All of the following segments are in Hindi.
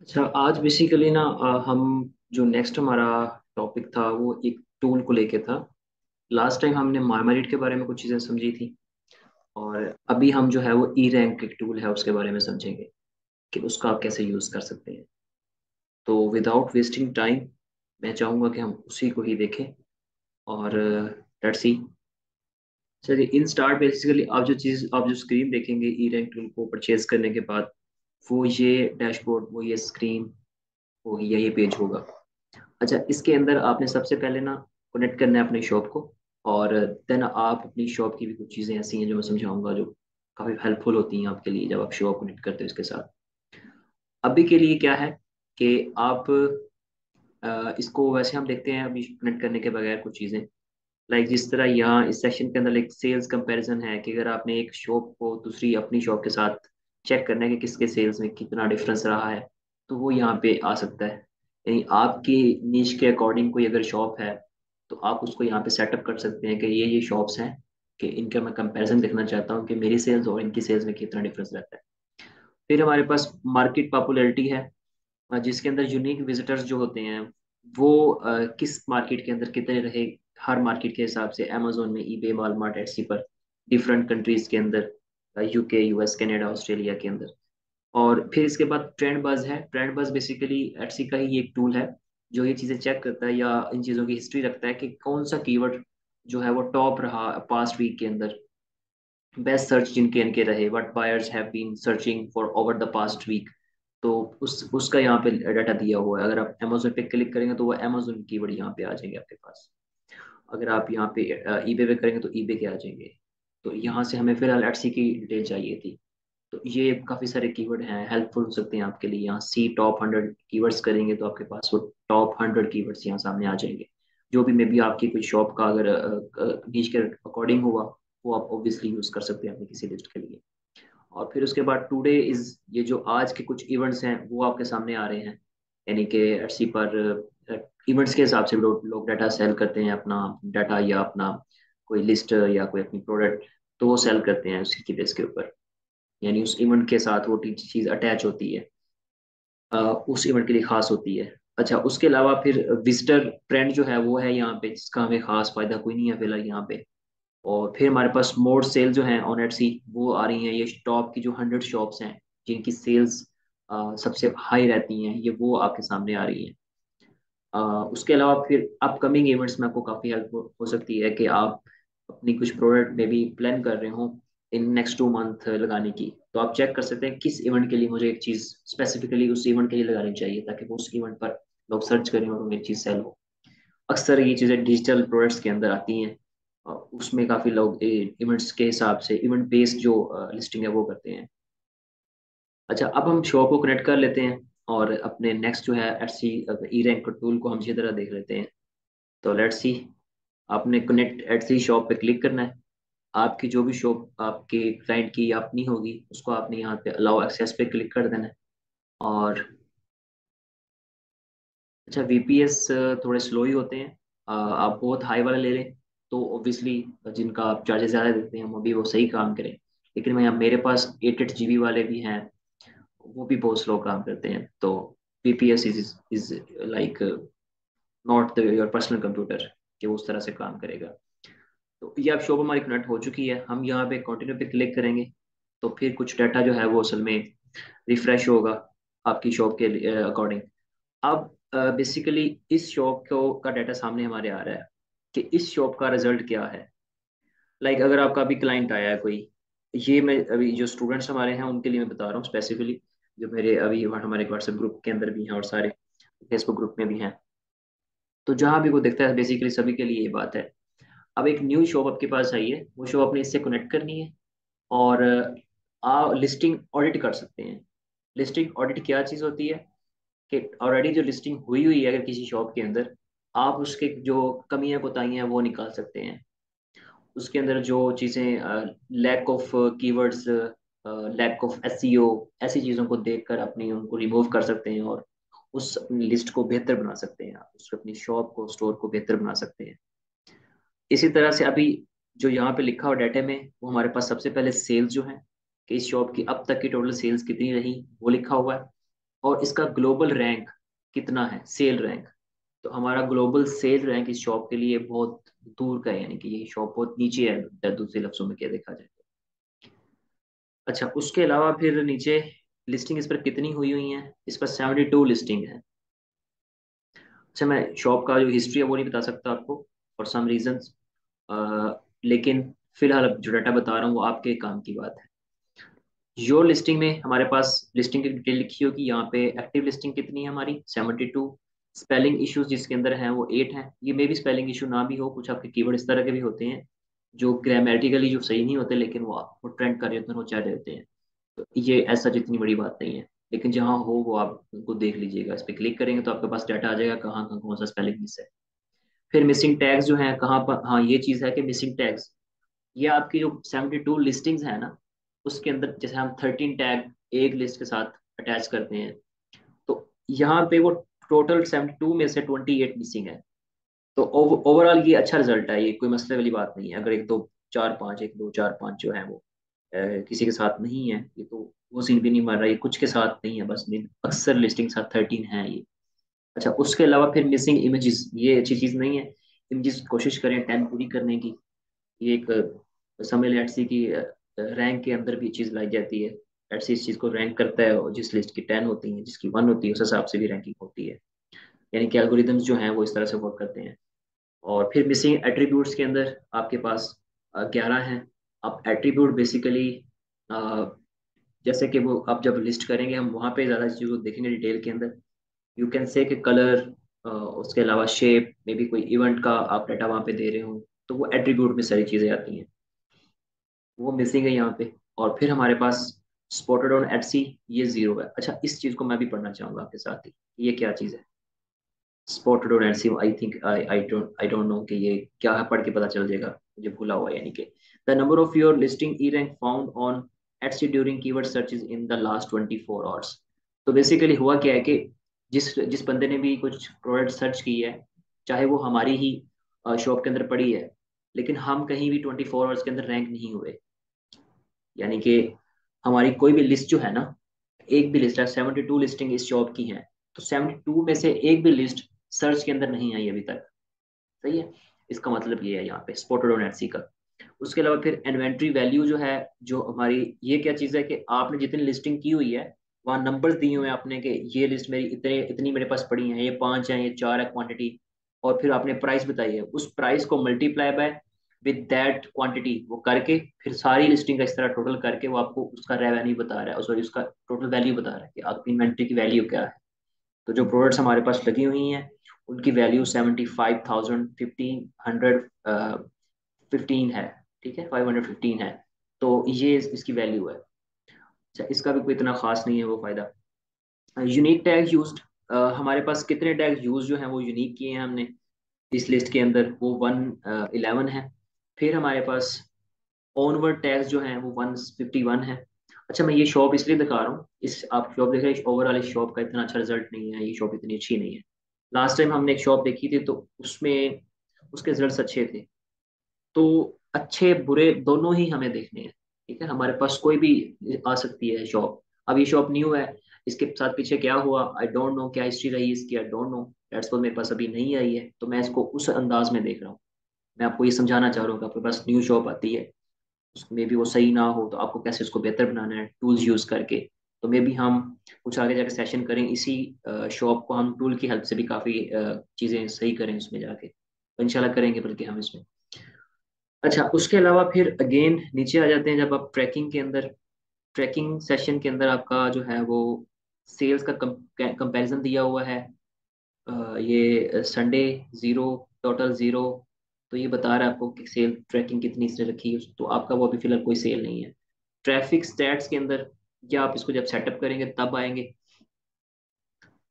अच्छा, आज बेसिकली ना हम जो नेक्स्ट हमारा टॉपिक था वो एक टूल को लेके था। लास्ट टाइम हमने मार्मरीट के बारे में कुछ चीज़ें समझी थी, और अभी हम जो है वो ई रैंक एक टूल है उसके बारे में समझेंगे कि उसका आप कैसे यूज़ कर सकते हैं। तो विदाउट वेस्टिंग टाइम मैं चाहूँगा कि हम उसी को ही देखें। और लेट्स सी। चलिए, इन स्टार्ट बेसिकली आप जो स्क्रीन देखेंगे ई रैंक टूल को परचेज करने के बाद, वो ये डैशबोर्ड, वो ये स्क्रीन होगी या ये पेज होगा। अच्छा, इसके अंदर आपने सबसे पहले ना कनेक्ट करना है अपनी शॉप को। और देन आप अपनी शॉप की भी कुछ चीज़ें ऐसी हैं जो मैं समझाऊंगा, जो काफ़ी हेल्पफुल होती हैं आपके लिए जब आप शॉप कनेक्ट करते हो इसके साथ। अभी के लिए क्या है कि आप इसको वैसे हम देखते हैं अभी कनेक्ट करने के बगैर कुछ चीज़ें, लाइक जिस तरह यहाँ इस सेक्शन के अंदर एक सेल्स कंपैरिजन है कि अगर आपने एक शॉप को दूसरी अपनी शॉप के साथ चेक करना है कि किसके सेल्स में कितना डिफरेंस रहा है, तो वो यहाँ पे आ सकता है। यानी आपकी नीश के अकॉर्डिंग कोई अगर शॉप है, तो आप उसको यहाँ पे सेटअप कर सकते हैं कि ये शॉप्स हैं, कि इनका मैं कंपैरिजन देखना चाहता हूँ कि मेरी सेल्स और इनकी सेल्स में कितना डिफरेंस रहता है। फिर हमारे पास मार्केट पॉपुलैरिटी है, जिसके अंदर यूनिक विजिटर्स जो होते हैं वो किस मार्केट के अंदर कितने रहे। हर मार्केट के हिसाब से अमेजोन में, ईबे, वॉलमार्ट, एटसी पर, डिफरेंट कंट्रीज के अंदर, यूके, यूएस, कनाडा, ऑस्ट्रेलिया के अंदर। और फिर इसके बाद ट्रेंड बज है। ट्रेंड बज बेसिकली एटसी का ही एक टूल है जो ये चीज़ें चेक करता है या इन चीज़ों की हिस्ट्री रखता है कि कौन सा कीवर्ड जो है वो टॉप रहा पास्ट वीक के अंदर, बेस्ट सर्च जिनके इनके रहे, what buyers have been searching for over the past week. तो उसका यहाँ पे डाटा दिया हुआ है। अगर आप अमेजोन पे क्लिक करेंगे तो वो अमेजोन कीवर्ड यहाँ पे आ जाएंगे आपके पास। अगर आप यहाँ पे ईबे पे करेंगे तो ईबे के आ जाएंगे। तो यहाँ से हमें फिलहाल एटसी की डिटेल चाहिए थी। तो ये काफ़ी सारे कीवर्ड हैं, हेल्पफुल हो सकते हैं आपके लिए। यहाँ सी टॉप 100 कीवर्ड्स करेंगे तो आपके पास वो टॉप 100 कीवर्ड्स यहाँ सामने आ जाएंगे। जो भी मे बी आपकी कोई शॉप का अगर नीच के अकॉर्डिंग हुआ, वो आप ऑब्वियसली यूज़ कर सकते हैं अपनी किसी लिस्ट के लिए। और फिर उसके बाद टुडे इज, ये जो आज के कुछ इवेंट्स हैं वो आपके सामने आ रहे हैं। यानी कि एटसी पर इवेंट्स के हिसाब से लोग डाटा सेल करते हैं, अपना डाटा या अपना कोई लिस्ट या कोई अपनी प्रोडक्ट, तो वो सेल करते हैं उसी की बेस के ऊपर। यानी उस इवेंट के साथ वो चीज़ अटैच होती है, उस इवेंट के लिए खास होती है। अच्छा, उसके अलावा फिर विजिटर ट्रेंड जो है वो है यहाँ पे, जिसका हमें खास फायदा कोई नहीं है फिलहाल यहाँ पे। और फिर हमारे पास मोर सेल जो है ऑन एटसी वो आ रही हैं। ये टॉप की जो 100 शॉप्स हैं जिनकी सेल्स सबसे हाई रहती हैं, ये वो आपके सामने आ रही हैं। अ, उसके अलावा फिर अपकमिंग इवेंट्स में आपको काफ़ी हेल्प हो सकती है कि आप अपनी कुछ प्रोडक्ट में भी प्लान कर रहे हो इन नेक्स्ट 2 मंथ लगाने की, तो आप चेक कर सकते हैं किस इवेंट के लिए मुझे एक चीज़ स्पेसिफिकली उस इवेंट के लिए लगानी चाहिए, ताकि वो उस इवेंट पर लोग सर्च करें और उन्हें चीज़ सेल हो। अक्सर ये चीज़ें डिजिटल प्रोडक्ट्स के अंदर आती हैं, उसमें काफ़ी लोग इवेंट्स के हिसाब से इवेंट बेस्ड जो लिस्टिंग है वो करते हैं। अच्छा, अब हम शो को कनेक्ट कर लेते हैं और अपने नेक्स्ट जो है एटसी ई रैंक टूल को हम इसी तरह देख लेते हैं। तो लेट्स सी। आपने कनेक्ट एटसी शॉप पे क्लिक करना है। आपकी जो भी शॉप आपके क्लाइंट की या अपनी होगी उसको आपने यहाँ पे अलाउ एक्सेस पे क्लिक कर देना है। और अच्छा, वीपीएस थोड़े स्लो ही होते हैं। आप बहुत हाई वाला ले लें तो ऑब्वियसली जिनका आप चार्जेस ज़्यादा देते हैं वो भी वो सही काम करें। लेकिन मैं यहाँ मेरे पास 8 8 GB वाले भी हैं, वो भी बहुत स्लो काम करते हैं। तो VPS is like not your personal computer कि वो उस तरह से काम करेगा। तो ये अब शॉप हमारी कनेक्ट हो चुकी है। हम यहाँ पे कंटिन्यू पे क्लिक करेंगे तो फिर कुछ डाटा जो है वो असल में रिफ्रेश होगा आपकी शॉप के अकॉर्डिंग। अब बेसिकली इस शॉप को का डाटा सामने हमारे आ रहा है कि इस शॉप का रिजल्ट क्या है। लाइक अगर आपका अभी क्लाइंट आया है कोई, ये मैं अभी जो स्टूडेंट्स हमारे हैं उनके लिए मैं बता रहा हूँ स्पेसिफिकली, जो मेरे अभी हमारे व्हाट्सएप ग्रुप के अंदर भी हैं और सारे फेसबुक ग्रुप में भी हैं। तो जहाँ भी वो देखता है बेसिकली सभी के लिए ये बात है। अब एक न्यू शॉप आपके पास आई है, वो शॉप आपने इससे कनेक्ट करनी है। और आप लिस्टिंग ऑडिट कर सकते हैं। लिस्टिंग ऑडिट क्या चीज़ होती है कि ऑलरेडी जो लिस्टिंग हुई हुई है अगर किसी शॉप के अंदर, आप उसके जो कमियां कोताहियां हैं वो निकाल सकते हैं। उसके अंदर जो चीज़ें lack of keywords, lack of SEO, ऐसी चीज़ों को देखकर अपनी उनको रिमूव कर सकते हैं और उस अपनी लिस्ट को बेहतर बना सकते हैं। आप उसको अपनी शॉप को, स्टोर को बेहतर बना सकते हैं। इसी तरह से अभी जो यहाँ पे लिखा हुआ डाटा में, वो हमारे पास सबसे पहले सेल्स जो है कि इस शॉप की अब तक की टोटल सेल्स कितनी रही वो लिखा हुआ है। और इसका ग्लोबल रैंक कितना है, सेल रैंक। तो हमारा ग्लोबल सेल रैंक इस शॉप के लिए बहुत दूर का है, यानी कि ये शॉप बहुत नीचे है दूसरे लफ्जों में क्या देखा जाए तो। अच्छा, उसके अलावा फिर नीचे लिस्टिंग इस पर कितनी हुई हुई है, इस पर 72 लिस्टिंग है। अच्छा, मैं शॉप का जो हिस्ट्री है वो नहीं बता सकता आपको फॉर सम रीजंस, लेकिन फिलहाल अब जो डाटा बता रहा हूँ वो आपके काम की बात है। योर लिस्टिंग में हमारे पास लिस्टिंग की डिटेल लिखी होगी, यहाँ पे एक्टिव लिस्टिंग कितनी है हमारी 72। स्पेलिंग इश्यूज जिसके अंदर हैं वो 8 हैं। ये मे भी स्पेलिंग इशू ना भी हो, कुछ आपके कीवर्ड इस तरह के भी होते हैं जो ग्रामेटिकली जो सही नहीं होते, लेकिन वो ट्रेंड कर रहे होते हैं, वो चल रहे होते हैं। तो ये ऐसा जितनी बड़ी बात नहीं है, लेकिन जहाँ हो वो आप उनको देख लीजिएगा। इस पर क्लिक करेंगे तो आपके पास डाटा आ जाएगा कहाँ कहाँ कौन सा स्पेलिंग मिस है। फिर मिसिंग टैग्स जो है कहाँ पर, हाँ ये चीज़ है कि मिसिंग टैग्स, ये आपकी जो 72 लिस्टिंग्स है ना, उसके अंदर जैसे हम 13 टैग एक लिस्ट के साथ अटैच करते हैं, तो यहाँ पे वो टोटल 72 में से 28 मिसिंग है। तो ओवरऑल ये अच्छा रिजल्ट है, ये कोई मसले वाली बात नहीं है। अगर एक दो चार पाँच, एक दो चार पाँच जो है वो किसी के साथ नहीं है, ये तो वो सीन भी नहीं मार रहा, ये कुछ के साथ नहीं है बस नहीं, अक्सर लिस्टिंग साथ 13 है ये। अच्छा, उसके अलावा फिर मिसिंग इमेजेस, ये अच्छी चीज़ नहीं है। इमेजेस कोशिश करें 10 पूरी करने की। ये एक समझ लें एटसी की रैंक के अंदर भी चीज़ लाई जाती है। एटसी इस चीज़ को रैंक करता है, और जिस लिस्ट की 10 होती है, जिसकी 1 होती है, उस हिसाब से भी रैंकिंग होती है। यानी कि एल्गोरिदम्स जो हैं वो इस तरह से वर्क करते हैं। और फिर मिसिंग एट्रीब्यूट्स के अंदर आपके पास 11 हैं। अब एट्रीब्यूट बेसिकली जैसे कि वो आप जब लिस्ट करेंगे हम वहाँ पे ज़्यादा चीज़ों को देखेंगे डिटेल के अंदर। यू कैन से कि कलर, उसके अलावा शेप, मे बी कोई इवेंट का आप डाटा वहाँ पे दे रहे हो, तो वो एट्रीब्यूट में सारी चीज़ें आती हैं, वो मिसिंग है यहाँ पे। और फिर हमारे पास स्पॉटेड ऑन एटसी, ये जीरो है। अच्छा, इस चीज़ को मैं भी पढ़ना चाहूंगा आपके साथ ही, ये क्या चीज़ है spotted on Etsy. I don't know कि ये क्या है, पढ़ के पता चल जाएगा, मुझे भूला हुआ है। यानी कि the number of your listing E rank found on Etsy during keyword searches in the last 24 hours. तो बेसिकली हुआ क्या है कि जिस जिस बंदे ने भी कुछ प्रोडक्ट सर्च की है, चाहे वो हमारी ही शॉप के अंदर पड़ी है, लेकिन हम कहीं भी 24 आवर्स के अंदर रैंक नहीं हुए। यानी कि हमारी कोई भी लिस्ट जो है ना, एक भी लिस्ट है, 72 लिस्टिंग इस शॉप की है, तो 72 में से एक भी लिस्ट सर्च के अंदर नहीं आई अभी तक। सही है, इसका मतलब ये है यहाँ पे स्पॉटेड ऑन एटसी का। उसके अलावा फिर इन्वेंट्री वैल्यू जो है, जो हमारी, ये क्या चीज़ है कि आपने जितनी लिस्टिंग की हुई है वहाँ नंबर्स दिए हुए हैं आपने कि ये लिस्ट मेरी इतने इतनी मेरे पास पड़ी है, ये 5 है, ये 4 है क्वांटिटी, और फिर आपने प्राइस बताई है, उस प्राइस को multiply by with that quantity वो करके फिर सारी लिस्टिंग का इस तरह टोटल करके वो आपको उसका रेवेन्यू बता रहा है, सॉरी उसका टोटल वैल्यू बता रहा है कि आपकी इन्वेंट्री की वैल्यू क्या है। तो जो प्रोडक्ट्स हमारे पास लगी हुई हैं उनकी वैल्यू 75,000 15 है, ठीक है, 515 है। तो ये इसकी वैल्यू है। अच्छा, इसका भी कोई इतना खास नहीं है वो फायदा। यूनिक टैग यूज्ड, हमारे पास कितने टैग यूज जो हैं वो यूनिक किए हैं हमने इस लिस्ट के अंदर, वो 111 है। फिर हमारे पास ऑनवर्ड टैग्स जो हैं वो 151 है। अच्छा, मैं ये शॉप इसलिए दिखा रहा हूँ, इस आप शॉप देख रहे हैं, ओवरऑल इस शॉप का इतना अच्छा रिजल्ट नहीं है, ये शॉप इतनी अच्छी नहीं है। लास्ट टाइम हमने एक शॉप देखी थी तो उसमें उसके रिजल्ट्स अच्छे थे। तो अच्छे बुरे दोनों ही हमें देखने हैं, ठीक है, हमारे पास कोई भी आ सकती है शॉप। अब ये शॉप न्यू है, इसके साथ पीछे क्या हुआ आई डोंट नो, क्या हिस्ट्री रही इसकी आई डोंट नो, दैट्स मेरे पास अभी नहीं आई है, तो मैं इसको उस अंदाज में देख रहा हूँ। मैं आपको ये समझाना चाह रहा हूँ कि आपके पास न्यू शॉप आती है, उसमें भी वो सही ना हो, तो आपको कैसे उसको बेहतर बनाना है टूल्स यूज करके। तो मे भी हम कुछ आगे जाके सेशन करें इसी शॉप को हम टूल की हेल्प से भी काफ़ी चीज़ें सही करें उसमें जाके, तो इंशाल्लाह करेंगे बल्कि हम इसमें। अच्छा, उसके अलावा फिर अगेन नीचे आ जाते हैं, जब आप ट्रैकिंग के अंदर, ट्रैकिंग सेशन के अंदर आपका जो है वो सेल्स का कंपैरिजन दिया हुआ है। ये संडे जीरो, टोटल जीरो, तो ये बता रहा है आपको कि सेल ट्रैकिंग कितनी इसने रखी है, तो आपका वो अभी फिलहाल कोई सेल नहीं है। ट्रैफिक स्टैट्स के अंदर, या आप इसको जब सेटअप करेंगे तब आएंगे,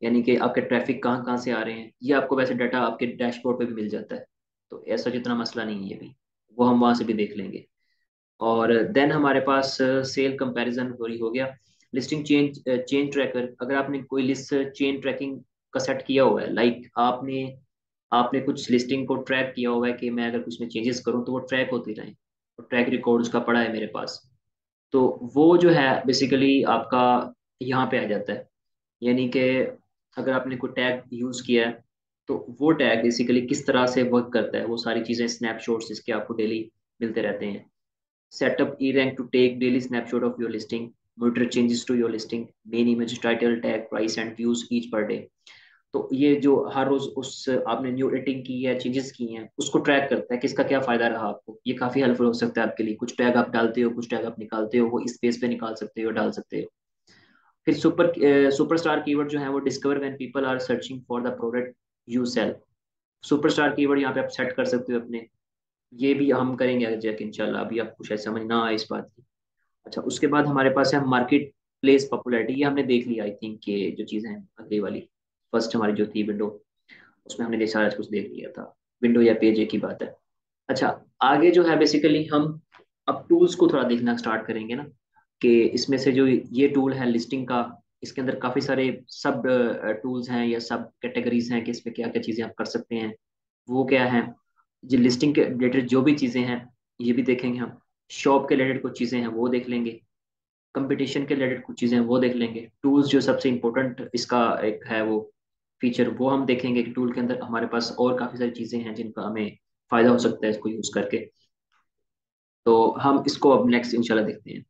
यानी कि आपके ट्रैफिक कहाँ कहाँ से आ रहे हैं, ये आपको वैसे डाटा आपके डैशबोर्ड पे भी मिल जाता है, तो ऐसा जितना मसला नहीं है ये भी, वो हम वहाँ से भी देख लेंगे। और देन हमारे पास सेल कंपैरिजन हो गया। लिस्टिंग चेंज चेन ट्रैकर, अगर आपने कोई लिस्ट चेन ट्रैकिंग का सेट किया हुआ है, लाइक आपने आपने कुछ लिस्टिंग को ट्रैक किया हुआ है कि मैं अगर कुछ में चेंजेस करूं तो वो ट्रैक होती रहे, तो ट्रैक रिकॉर्ड उसका पड़ा है मेरे पास, तो वो जो है बेसिकली आपका यहाँ पे आ जाता है। यानी कि अगर आपने कोई टैग यूज़ किया है तो वो टैग बेसिकली किस तरह से वर्क करता है, वो सारी चीज़ें स्नैपशॉट्स इसके आपको डेली मिलते रहते हैं। Setup eRank to take daily snapshot of your listing, monitor changes to your listing, main image title tag price and views each per day. तो ये जो हर रोज उस आपने न्यू एडिटिंग की है, चेंजेस की हैं, उसको ट्रैक करता है किसका क्या फायदा रहा आपको। ये काफी हेल्पफुल हो सकता है आपके लिए। कुछ टैग आप डालते हो, कुछ टैग आप निकालते हो, वो इस स्पेस पे निकाल सकते हो, डाल सकते हो। फिर सुपरस्टार कीवर्ड जो है वो discover when people are searching for the product you sell. Superstar keyword यहाँ पे आप सेट कर सकते हो अपने। ये भी हम करेंगे आगे जाके इंशाल्लाह, अभी आपको शायद समझ ना आए इस बात की। अच्छा, उसके बाद हमारे पास है मार्केट प्लेस पॉपुलैरिटी। ये हमने देख लिया आई थिंक, ये जो चीज़ें हैं अगली वाली, फर्स्ट हमारी जो थी विंडो, उसमें हमने ये सारा कुछ देख लिया था। विंडो या पेज एक ही बात है। अच्छा, आगे जो है बेसिकली हम अब टूल्स को थोड़ा देखना स्टार्ट करेंगे ना, कि इसमें से जो ये टूल है लिस्टिंग का, इसके अंदर काफ़ी सारे सब टूल्स हैं या सब कैटेगरीज हैं कि इसमें क्या क्या चीज़ें आप कर सकते हैं, वो क्या है। जो लिस्टिंग के रिलेटेड जो भी चीज़ें हैं ये भी देखेंगे हम। शॉप के रिलेटेड कुछ चीज़ें हैं वो देख लेंगे। कंपटीशन के रिलेटेड कुछ चीज़ें हैं वो देख लेंगे। टूल्स जो सबसे इम्पोर्टेंट इसका एक है वो फीचर, वो हम देखेंगे कि टूल के अंदर हमारे पास और काफ़ी सारी चीज़ें हैं जिनका हमें फ़ायदा हो सकता है इसको यूज़ करके। तो हम इसको अब नेक्स्ट इंशाल्लाह देखते हैं।